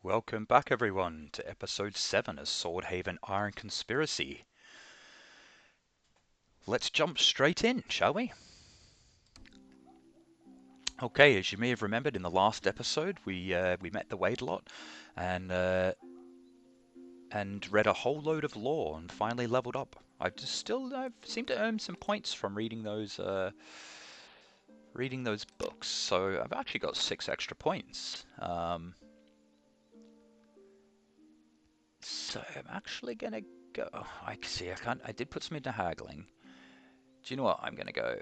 Welcome back, everyone, to episode 7 of Swordhaven Iron Conspiracy. Let's jump straight in, shall we? Okay, as you may have remembered in the last episode, we met the Wade-a-lot and read a whole load of lore and finally leveled up. I've seemed to earn some points from reading those books, so I've actually got 6 extra points. So I'm actually gonna go. I see. I did put some into haggling. Do you know what? I'm gonna go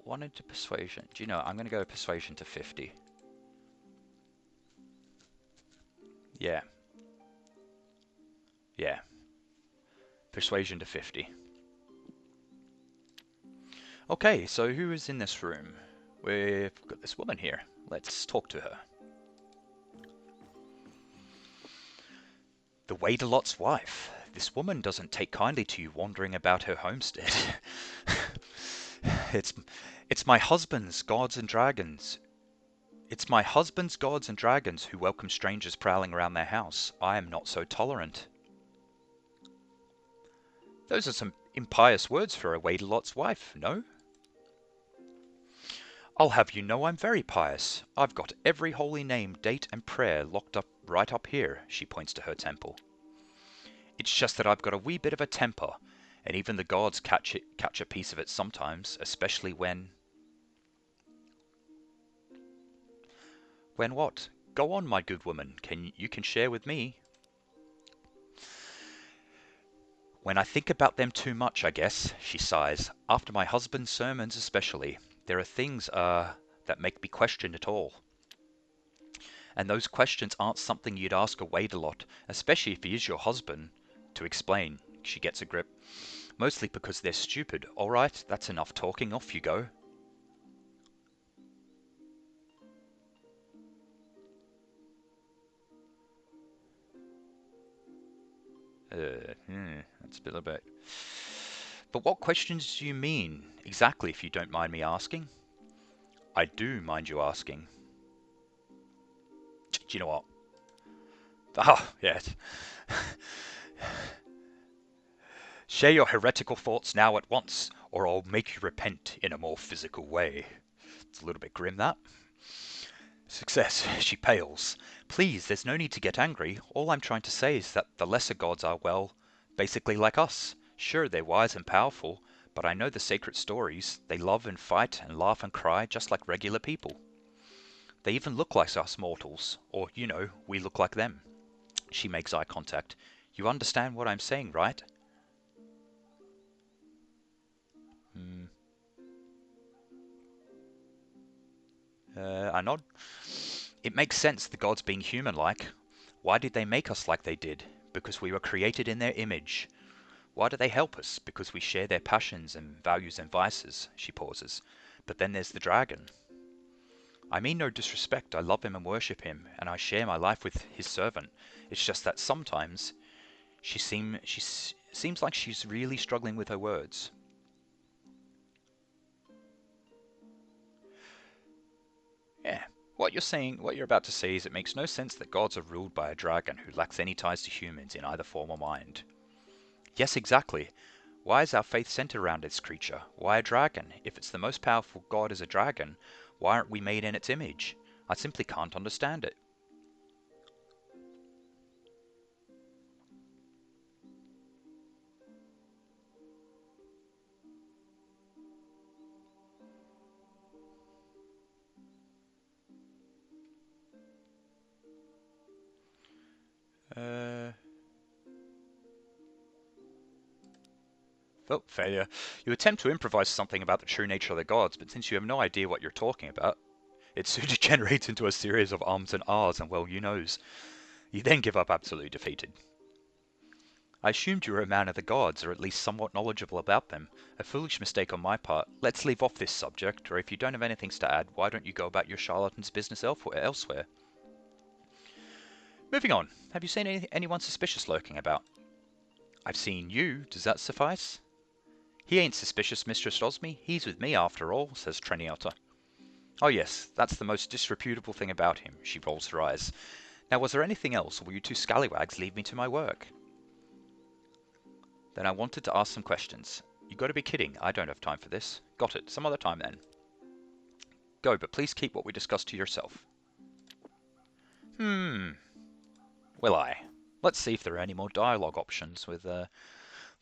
1 into persuasion. Do you know what? I'm gonna go persuasion to 50. Yeah. Yeah. Persuasion to 50. Okay, so who is in this room? We've got this woman here. Let's talk to her. The Wade-a-lot's wife. This woman doesn't take kindly to you wandering about her homestead. It's my husband's gods and dragons. It's my husband's gods and dragons who welcome strangers prowling around their house. I am not so tolerant. Those are some impious words for a Wade-a-lot's wife, no? I'll have you know I'm very pious. I've got every holy name, date, and prayer locked up right up here, she points to her temple. It's just that I've got a wee bit of a temper, and even the gods catch a piece of it sometimes, especially when... When what? Go on, my good woman. You can share with me. When I think about them too much, I guess, she sighs. After my husband's sermons especially, there are things, that make me question it all. And those questions aren't something you'd ask a Wade-a-lot, especially if he is your husband, to explain. She gets a grip. Mostly because they're stupid. Alright, that's enough talking. Off you go. That's a little bit... But what questions do you mean, exactly, if you don't mind me asking? I do mind you asking. Do you know what? Ah, yes. Share your heretical thoughts now at once, or I'll make you repent in a more physical way. It's a little bit grim, that. Success. She pales. Please, there's no need to get angry. All I'm trying to say is that the lesser gods are, well, basically like us. Sure, they're wise and powerful, but I know the sacred stories. They love and fight and laugh and cry just like regular people. They even look like us mortals, or, you know, we look like them. She makes eye contact. You understand what I'm saying, right? I nod. It makes sense, the gods being human-like. Why did they make us like they did? Because we were created in their image. Why do they help us? Because we share their passions and values and vices. She pauses. But then there's the dragon. I mean no disrespect. I love him and worship him, and I share my life with his servant. It's just that sometimes she seems like she's really struggling with her words. Yeah. What you're about to say is it makes no sense that gods are ruled by a dragon who lacks any ties to humans in either form or mind. Yes, exactly. Why is our faith centered around this creature? Why a dragon? If it's the most powerful god is a dragon, why aren't we made in its image? I simply can't understand it. Oh, failure. You attempt to improvise something about the true nature of the gods, but since you have no idea what you're talking about, it soon degenerates into a series of ums and ahs, and well, you knows. You then give up absolutely defeated. I assumed you were a man of the gods, or at least somewhat knowledgeable about them. A foolish mistake on my part. Let's leave off this subject, or if you don't have anything to add, why don't you go about your charlatan's business elsewhere? Moving on. Have you seen anyone suspicious lurking about? I've seen you. Does that suffice? He ain't suspicious, Mistress Osmy. He's with me, after all, says Treniota. Oh yes, that's the most disreputable thing about him. She rolls her eyes. Now was there anything else, or will you two scallywags leave me to my work? Then I wanted to ask some questions. You gotta be kidding, I don't have time for this. Got it, some other time then. Go, but please keep what we discussed to yourself. Will I? Let's see if there are any more dialogue options with the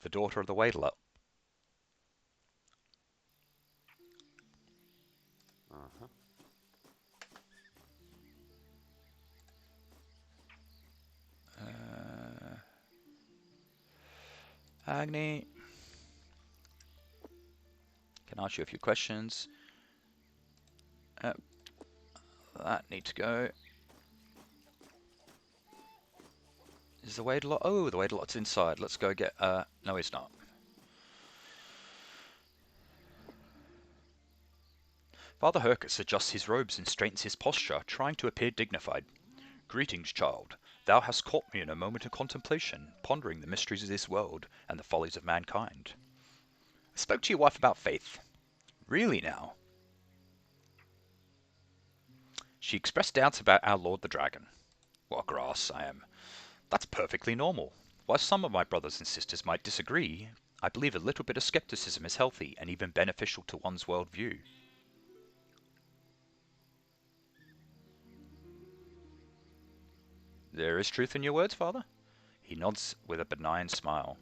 daughter of the Wadeler. Agni, can I ask you a few questions? That needs to go. Is the Wadeler? Oh, the Wadeler's inside. Let's go get. No, he's not. Father Hercus adjusts his robes and straightens his posture, trying to appear dignified. Greetings, child. Thou hast caught me in a moment of contemplation, pondering the mysteries of this world and the follies of mankind. I spoke to your wife about faith. Really now? She expressed doubts about our Lord the Dragon. What grass I am. That's perfectly normal. While some of my brothers and sisters might disagree, I believe a little bit of skepticism is healthy and even beneficial to one's worldview. There is truth in your words, Father? He nods with a benign smile.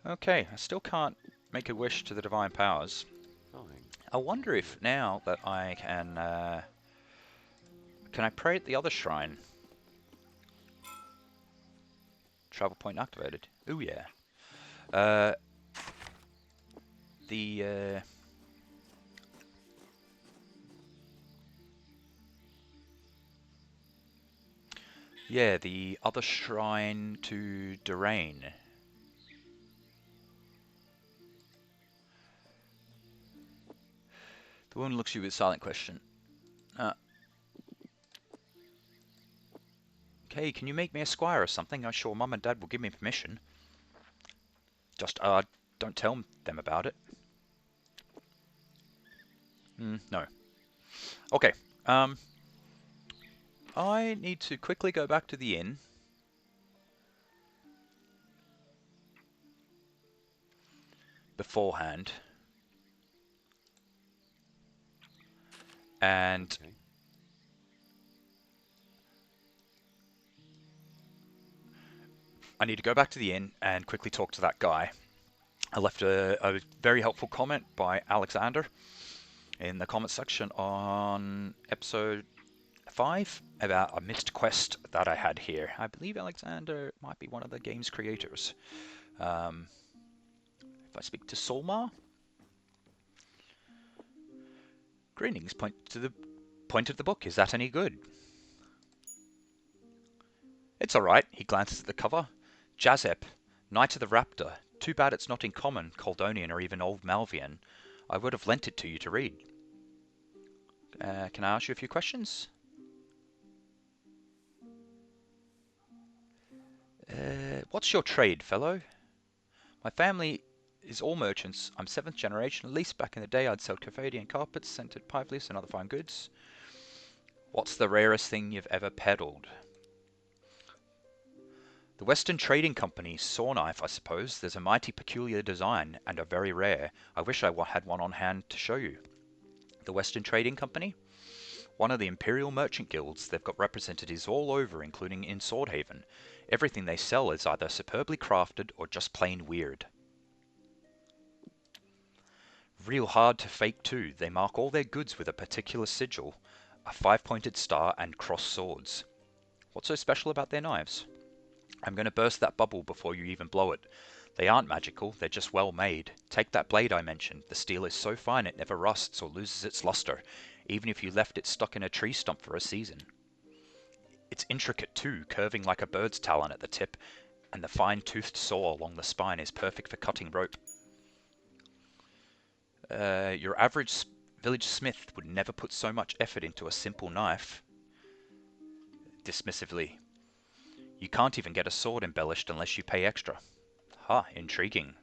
Okay, I still can't make a wish to the divine powers. I wonder if now that I can I pray at the other shrine? Travel point activated. Ooh yeah. Yeah, the other shrine to Derain. The woman looks at you with a silent question. Okay, can you make me a squire or something? I'm sure Mum and Dad will give me permission. Just, don't tell them about it. No. Okay, I need to quickly go back to the inn. Beforehand. And I need to go back to the inn and quickly talk to that guy. I left a very helpful comment by Alexander in the comment section on episode 5 about a missed quest that I had here. I believe Alexander might be one of the game's creators. If I speak to Solmar? Greetings, point of the book. Is that any good? It's alright. He glances at the cover. Jazep, Knight of the Raptor. Too bad it's not in common, Coldonian, or even Old Malvian. I would have lent it to you to read. Can I ask you a few questions? What's your trade, fellow? My family is all merchants. I'm 7th generation. At least back in the day I'd sell Cafadian carpets, scented pipe leaves and other fine goods. What's the rarest thing you've ever peddled? The Western Trading Company's saw knife, I suppose. There's a mighty peculiar design, and are very rare. I wish I had one on hand to show you. The Western Trading Company? One of the Imperial Merchant Guilds. They've got representatives all over, including in Swordhaven. Everything they sell is either superbly crafted or just plain weird. Real hard to fake too. They mark all their goods with a particular sigil, a 5-pointed star and crossed swords. What's so special about their knives? I'm going to burst that bubble before you even blow it. They aren't magical, they're just well made. Take that blade I mentioned. The steel is so fine it never rusts or loses its luster, even if you left it stuck in a tree stump for a season. It's intricate too, curving like a bird's talon at the tip, and the fine-toothed saw along the spine is perfect for cutting rope. Your average village smith would never put so much effort into a simple knife. Dismissively. You can't even get a sword embellished unless you pay extra. Ha, intriguing.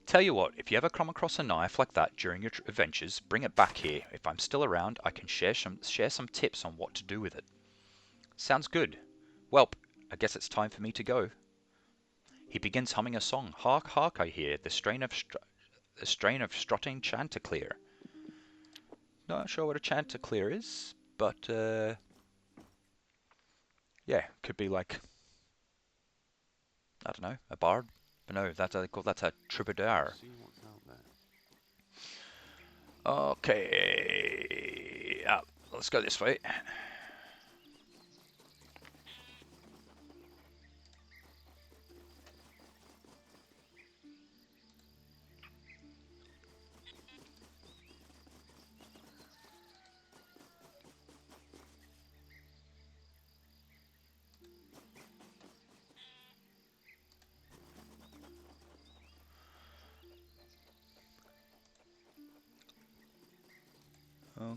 Tell you what, if you ever come across a knife like that during your adventures, bring it back here. If I'm still around, I can share some tips on what to do with it. Sounds good. Welp, I guess it's time for me to go. He begins humming a song. Hark, hark, I hear the strain of strutting chanticleer. Not sure what a chanticleer is, but yeah, could be like, I don't know, a bard. But no, that's a troubadour. See what's out there. Okay, let's go this way.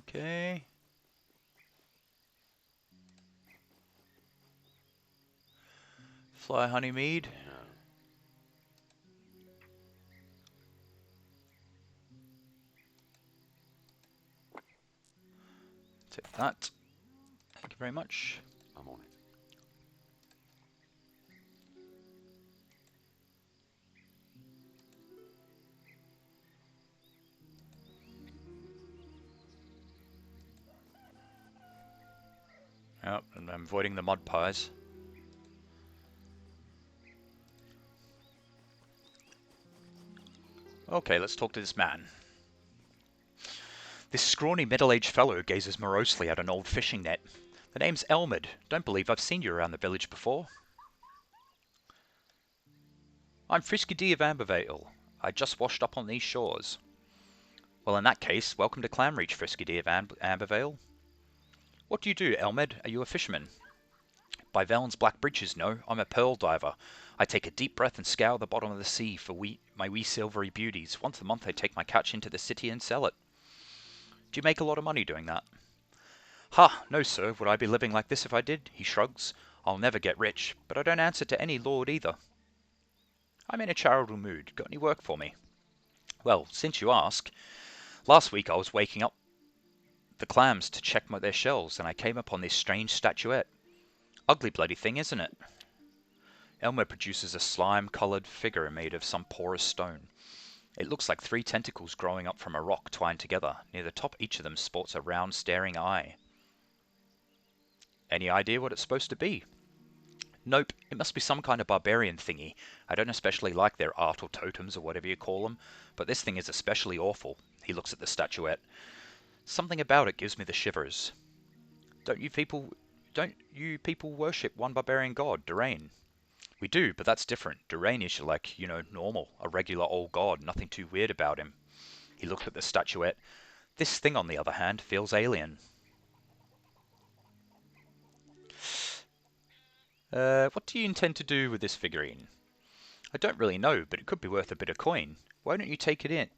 Okay. Fly honeymead. No. Take that. Thank you very much. I'm on it. Yep, and I'm avoiding the mud pies. Okay, let's talk to this man. This scrawny middle-aged fellow gazes morosely at an old fishing net. The name's Elmed. Don't believe I've seen you around the village before. I'm FriskyD of Ambervale. I just washed up on these shores. Well, in that case, welcome to Clamreach, FriskyD of Ambervale. What do you do, Elmed? Are you a fisherman? By Valen's black breeches, no. I'm a pearl diver. I take a deep breath and scour the bottom of the sea for my wee silvery beauties. Once a month I take my catch into the city and sell it. Do you make a lot of money doing that? Ha! No, sir. Would I be living like this if I did? He shrugs. I'll never get rich, but I don't answer to any lord either. I'm in a charitable mood. Got any work for me? Well, since you ask, last week I was waking up the clams to check their shells, and I came upon this strange statuette. Ugly bloody thing, isn't it? Elmer produces a slime-coloured figure made of some porous stone. It looks like 3 tentacles growing up from a rock twined together. Near the top each of them sports a round staring eye. Any idea what it's supposed to be? Nope, it must be some kind of barbarian thingy. I don't especially like their art or totems or whatever you call them, but this thing is especially awful. He looks at the statuette. Something about it gives me the shivers. Don't you people worship one barbarian god, Durain? We do, but that's different. Durain is like, normal, a regular old god, nothing too weird about him. He looked at the statuette. This thing, on the other hand, feels alien. What do you intend to do with this figurine? I don't really know, but it could be worth a bit of coin. Why don't you take it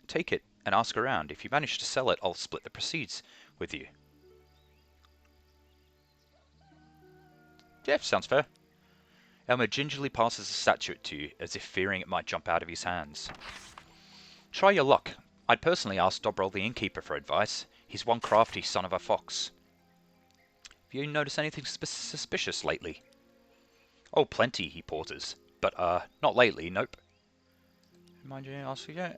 and ask around. If you manage to sell it, I'll split the proceeds with you. Yeah, sounds fair. Elmer gingerly passes the statuette to you, as if fearing it might jump out of his hands. Try your luck. I'd personally ask Dobrel the innkeeper for advice. He's one crafty son of a fox. Have you noticed anything suspicious lately? Oh, plenty, he pauses. But, not lately, nope. Mind you, I'll see you.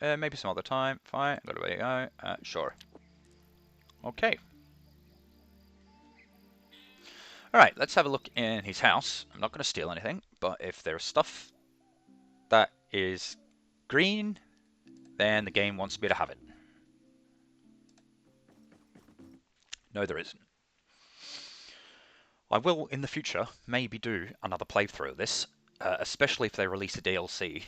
Maybe some other time. Fine, got away to go. Sure. Okay. Alright, let's have a look in his house. I'm not going to steal anything, but if there's stuff that is green, then the game wants me to have it. No, there isn't. I will, in the future, maybe do another playthrough of this, especially if they release a DLC,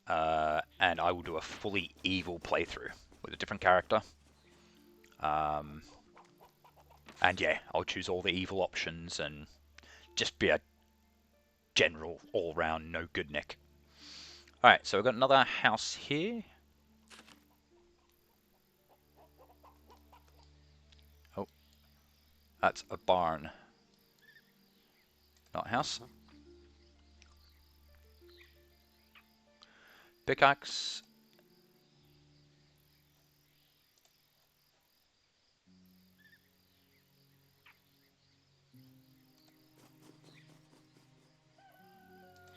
and I will do a fully evil playthrough with a different character. And yeah, I'll choose all the evil options and just be a general, all-round, no-good Nick. Alright, so we've got another house here. Oh, that's a barn. Not a house. Pickaxe.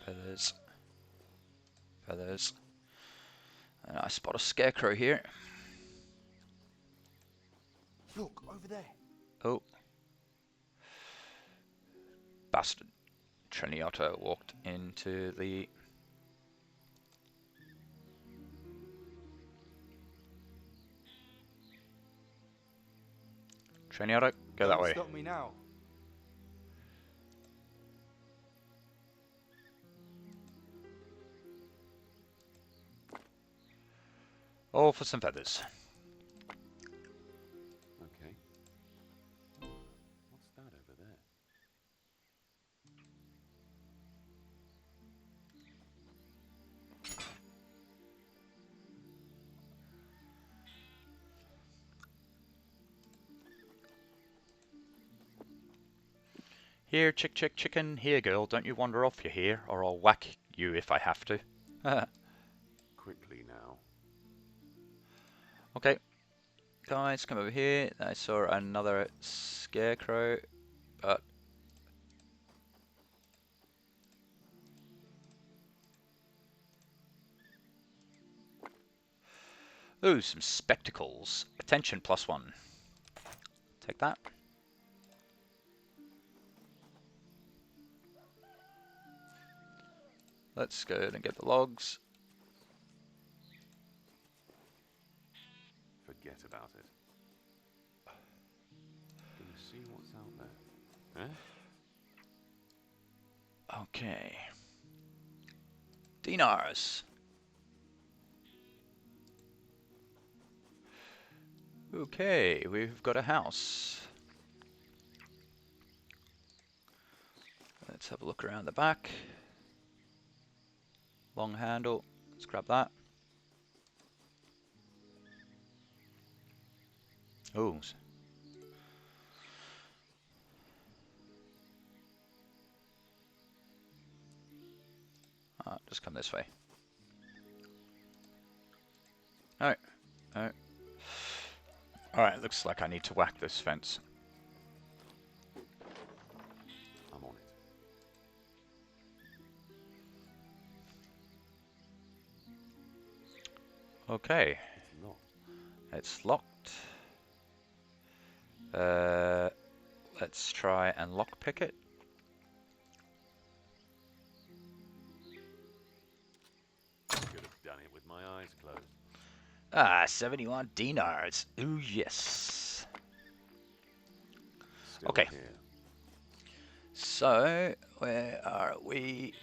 Feathers. Feathers. And I spot a scarecrow here. Look, over there. Oh. Bastard. Triniotto walked into the... Triniotto, go that Don't way. stop me now. All for some feathers. Okay. What's that over there? Here, chicken. Here, girl, don't you wander off your here, or I'll whack you if I have to. Quickly now. Okay. Guys, come over here. I saw another scarecrow, but... Ooh, some spectacles. Attention +1. Take that. Let's go and get the logs. Forget about it. Gonna see what's out there. Eh? Okay. Dinars. Okay, we've got a house. Let's have a look around the back. Long handle. Let's grab that. Oh. Just come this way. Alright. Alright. Alright, looks like I need to whack this fence. I'm on it. Okay. It's locked. It's locked. Let's try and lockpick it. Could have done it with my eyes closed. Ah, 71 dinars. Ooh, yes. Still Okay. here. So, where are we?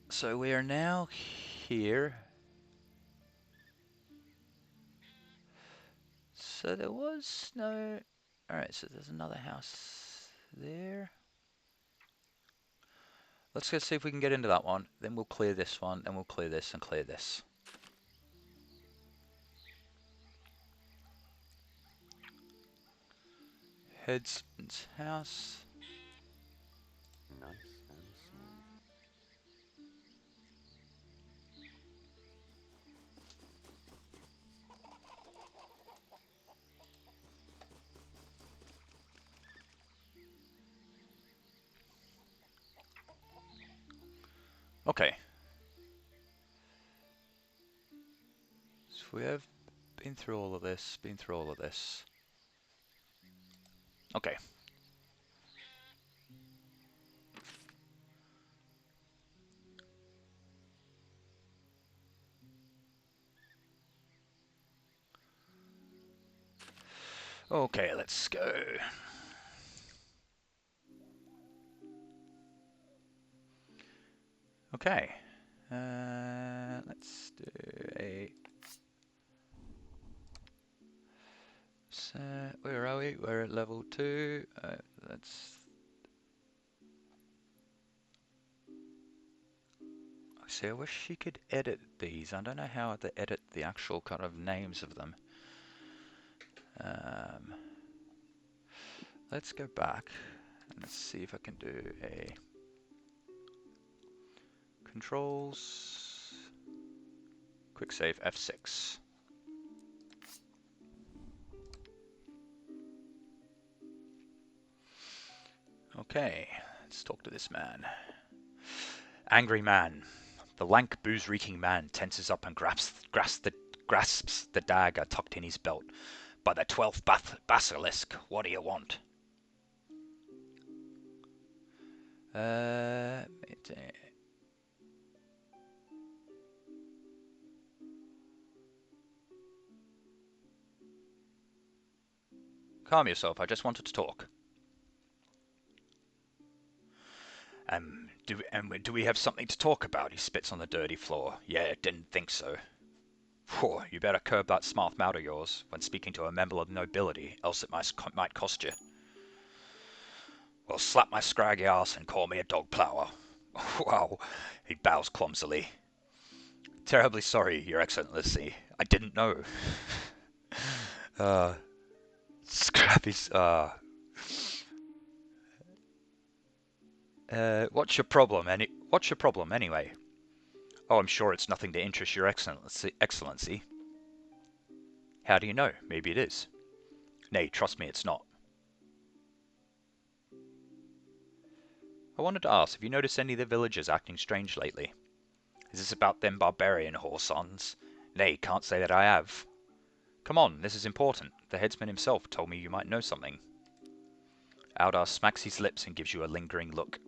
So we are now here. So there was no... Alright, so there's another house there. Let's go see if we can get into that one. Then we'll clear this one, then we'll clear this and clear this. Headsman's house. Nice and smooth. Okay. So we have been through all of this, Okay. Okay, let's go. Okay. Let's do a... So, where are we? We're at level 2. Let's... See, I wish you could edit these. I don't know how to edit the actual kind of names of them. Let's go back and let's see if I can do a controls. Quick save F6. Okay, let's talk to this man. Angry man. The lank, booze-reeking man tenses up and grasps the dagger tucked in his belt. By the 12th basilisk, what do you want? Calm yourself, I just wanted to talk. Do we have something to talk about? He spits on the dirty floor. Yeah, didn't think so. Phew, you better curb that smart mouth of yours when speaking to a member of the nobility, else it might cost you. Well, slap my scraggy ass and call me a dog plower. Wow, he bows clumsily. Terribly sorry, Your Excellency. I didn't know. Scrappy's, what's your problem anyway? Oh, I'm sure it's nothing to interest Your Excellency. How do you know? Maybe it is. Nay, trust me, it's not. I wanted to ask, have you noticed any of the villagers acting strange lately? Is this about them barbarian whoresons? Nay, can't say that I have. Come on, this is important. The headsman himself told me you might know something. Aldar smacks his lips and gives you a lingering look.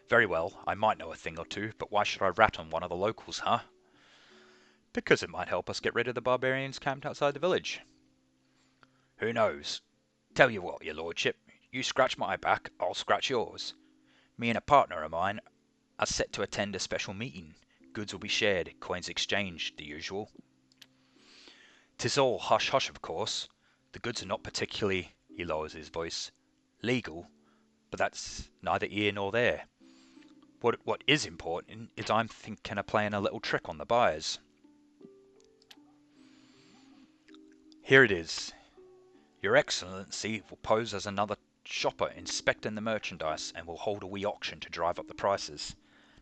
Very well, I might know a thing or two, but why should I rat on one of the locals, huh? Because it might help us get rid of the barbarians camped outside the village. Who knows? Tell you what, your lordship, you scratch my back, I'll scratch yours. Me and a partner of mine are set to attend a special meeting. Goods will be shared, coins exchanged, the usual. 'Tis all hush-hush, of course. The goods are not particularly, he lowers his voice, legal, but that's neither here nor there. What is important is I'm thinking of playing a little trick on the buyers. Here it is. Your Excellency will pose as another shopper inspecting the merchandise and will hold a wee auction to drive up the prices.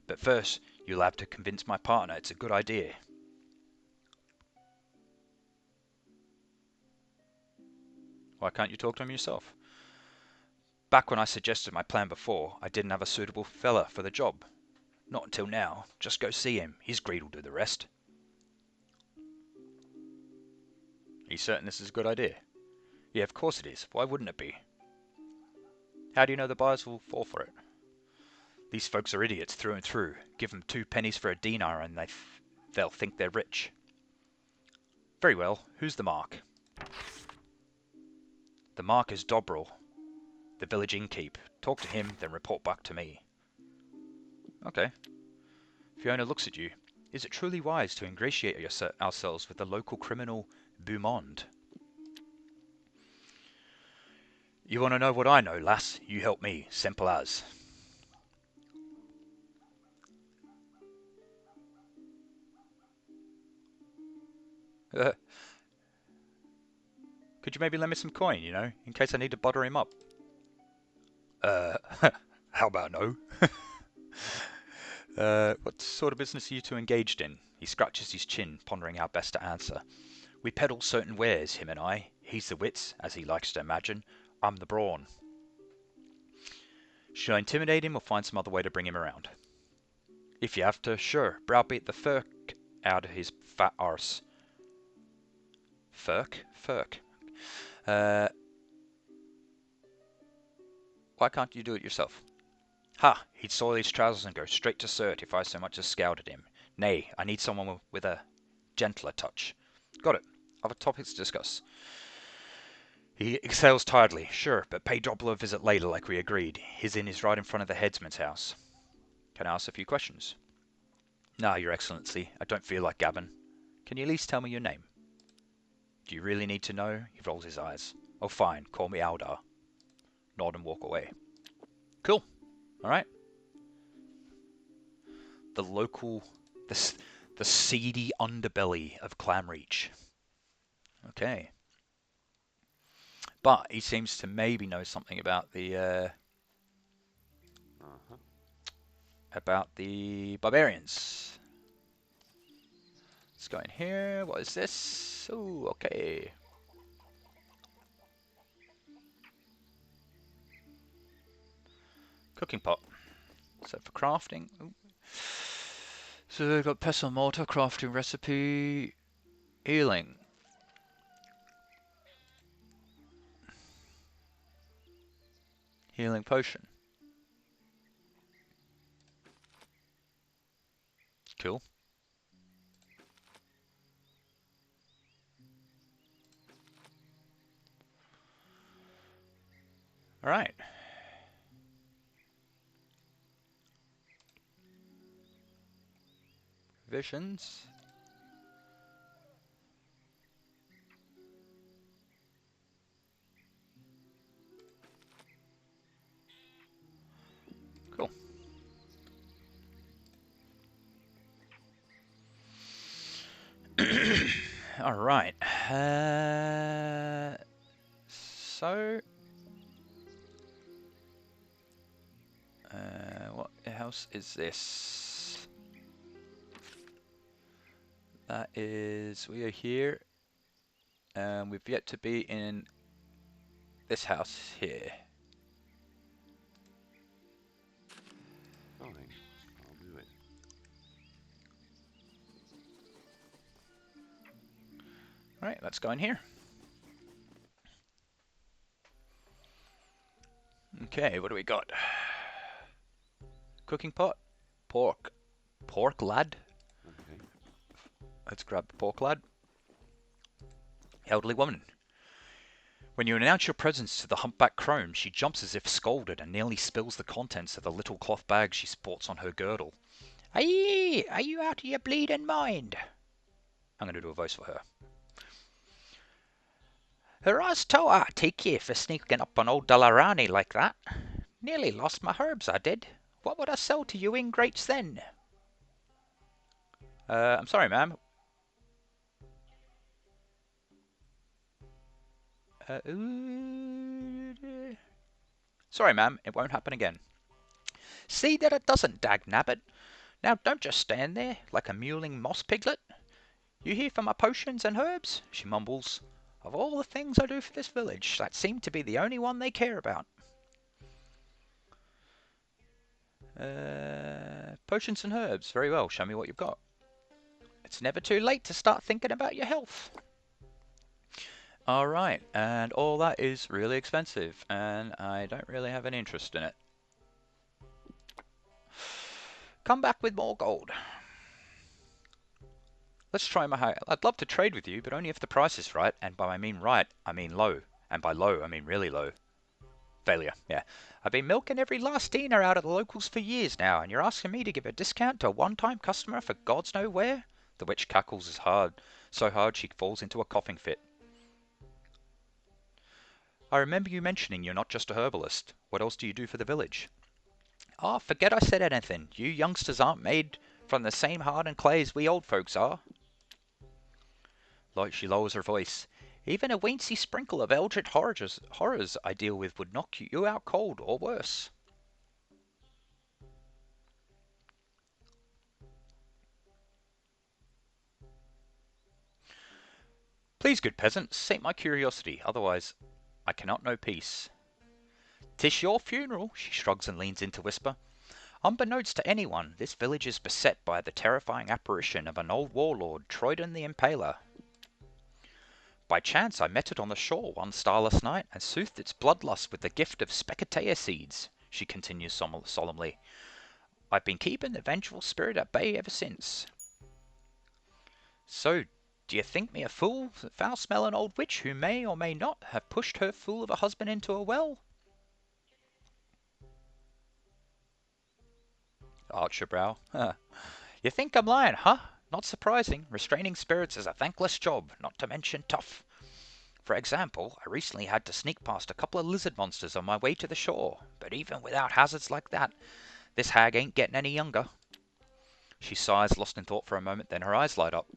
But first, you'll have to convince my partner it's a good idea. Why can't you talk to him yourself? Back when I suggested my plan before, I didn't have a suitable fella for the job. Not until now. Just go see him. His greed will do the rest. Are you certain this is a good idea? Yeah, of course it is. Why wouldn't it be? How do you know the buyers will fall for it? These folks are idiots through and through. Give them 2 pennies for a dinar and they'll think they're rich. Very well. Who's the mark? The mark is Dobril, the village innkeep. Talk to him, then report back to me. Okay. Fiona looks at you. Is it truly wise to ingratiate ourselves with the local criminal Beaumont? You want to know what I know, lass? You help me. Simple as. Could you maybe lend me some coin, in case I need to butter him up? How about no? What sort of business are you two engaged in? He scratches his chin, pondering how best to answer. We peddle certain wares, him and I. He's the wits, as he likes to imagine. I'm the brawn. Should I intimidate him or find some other way to bring him around? If you have to, sure. Browbeat the furk out of his fat arse. Furk? Furk. Why can't you do it yourself? Ha! He'd soil his trousers and go straight to cert if I so much as scouted him. Nay, I need someone with a gentler touch. Got it. Other topics to discuss. He exhales tiredly. Sure, but pay Doppler a visit later like we agreed. His inn is right in front of the headsman's house. Can I ask a few questions? No, Your Excellency. I don't feel like gabbing. Can you at least tell me your name? Do you really need to know? He rolls his eyes. Oh, fine. Call me Aldar. Nod and walk away. Cool. Alright. The seedy underbelly of Clamreach. Okay. But he seems to maybe know something about the barbarians. Let's go in here. What is this? Oh, okay. Cooking pot. So for crafting. Ooh. So they've got pestle and mortar, crafting recipe, healing. Healing potion. Cool. Alright. Visions. Cool. Alright. So... what house is this? That is... We are here. And we've yet to be in this house here. Fine. I'll do it. Alright, let's go in here. Okay, what do we got? Cooking pot. Pork. Pork lad. Okay. Let's grab the pork lad. Elderly woman. When you announce your presence to the humpback crone, she jumps as if scalded and nearly spills the contents of the little cloth bag she sports on her girdle. Aye, are you out of your bleeding mind? I'm going to do a voice for her. Her Oz toa take ye for sneaking up on old Delarani like that. Nearly lost my herbs, I did. What would I sell to you ingrates then? I'm sorry, ma'am. Sorry, ma'am. It won't happen again. See that it doesn't, dagnabbit. Now don't just stand there like a mewling moss piglet. You here for my potions and herbs? She mumbles. Of all the things I do for this village, that seemed to be the only one they care about. Potions and herbs. Very well. Show me what you've got. It's never too late to start thinking about your health. Alright, and all that is really expensive, and I don't really have an interest in it. Come back with more gold. Let's try my high. I'd love to trade with you, but only if the price is right, and by I mean right, I mean low. And by low, I mean really low. Failure, yeah. I've been milking every last dinar out of the locals for years now, and you're asking me to give a discount to a one-time customer for God's know where? The witch cackles as hard, so hard she falls into a coughing fit. I remember you mentioning you're not just a herbalist. What else do you do for the village? Oh, forget I said anything. You youngsters aren't made from the same hardened clay as we old folks are. Like she lowers her voice. Even a weensy sprinkle of eldritch horrors I deal with would knock you out cold, or worse. Please, good peasant, sate my curiosity, otherwise I cannot know peace. 'Tis your funeral, she shrugs and leans in to whisper. Unbeknownst to anyone, this village is beset by the terrifying apparition of an old warlord, Troyden the Impaler. By chance I met it on the shore one starless night, and soothed its bloodlust with the gift of specatea seeds, she continues solemnly. I've been keeping the vengeful spirit at bay ever since. So, do you think me a fool, foul-smelling old witch who may or may not have pushed her fool of a husband into a well? Arch your brow. You think I'm lying, huh? Not surprising. Restraining spirits is a thankless job, not to mention tough. For example, I recently had to sneak past a couple of lizard monsters on my way to the shore, but even without hazards like that, this hag ain't getting any younger. She sighs, lost in thought for a moment, then her eyes light up.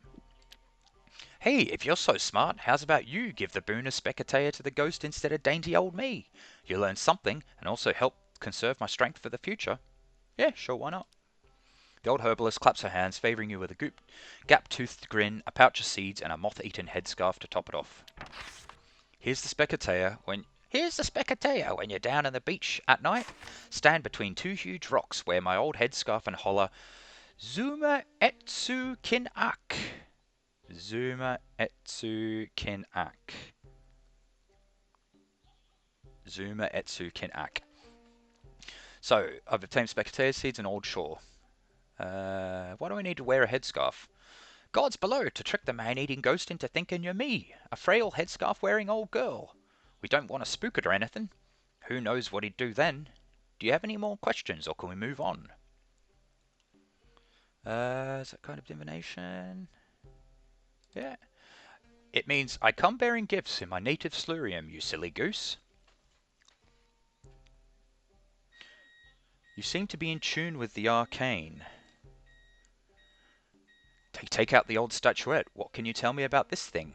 Hey, if you're so smart, how's about you give the boon of specatea to the ghost instead of dainty old me? You'll learn something, and also help conserve my strength for the future. Yeah, sure, why not? The old herbalist claps her hands, favouring you with a gap-toothed grin, a pouch of seeds, and a moth-eaten headscarf to top it off. Here's the Specatea when you're down on the beach at night. Stand between two huge rocks, wear my old headscarf and holler, Zuma etsu kin ak. Zuma etsu kin ak. Zuma etsu kin ak. So, I've obtained Specatea seeds and old shore. Why do I need to wear a headscarf? Gods below, to trick the man-eating ghost into thinking you're me, a frail headscarf-wearing old girl. We don't want to spook it or anything. Who knows what he'd do then? Do you have any more questions, or can we move on? Is that kind of divination? Yeah. It means, I come bearing gifts in my native Slurium, you silly goose. You seem to be in tune with the arcane. Take out the old statuette. What can you tell me about this thing?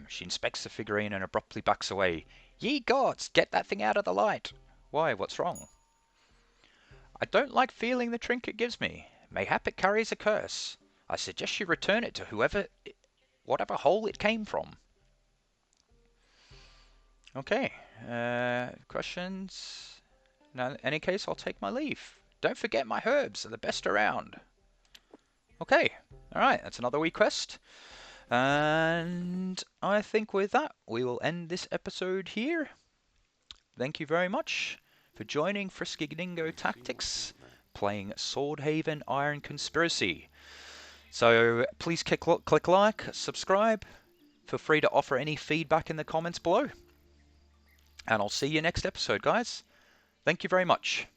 She inspects the figurine and abruptly backs away. Ye gods, get that thing out of the light. Why, what's wrong? I don't like feeling the trinket gives me. Mayhap it carries a curse. I suggest you return it to whatever hole it came from. Okay, questions? No, in any case, I'll take my leave. Don't forget my herbs are the best around. Okay, alright, that's another wee quest. And I think with that, we will end this episode here. Thank you very much for joining FriskyDingo Tactics, playing Swordhaven Iron Conspiracy. So please click like, subscribe. Feel free to offer any feedback in the comments below. And I'll see you next episode, guys. Thank you very much.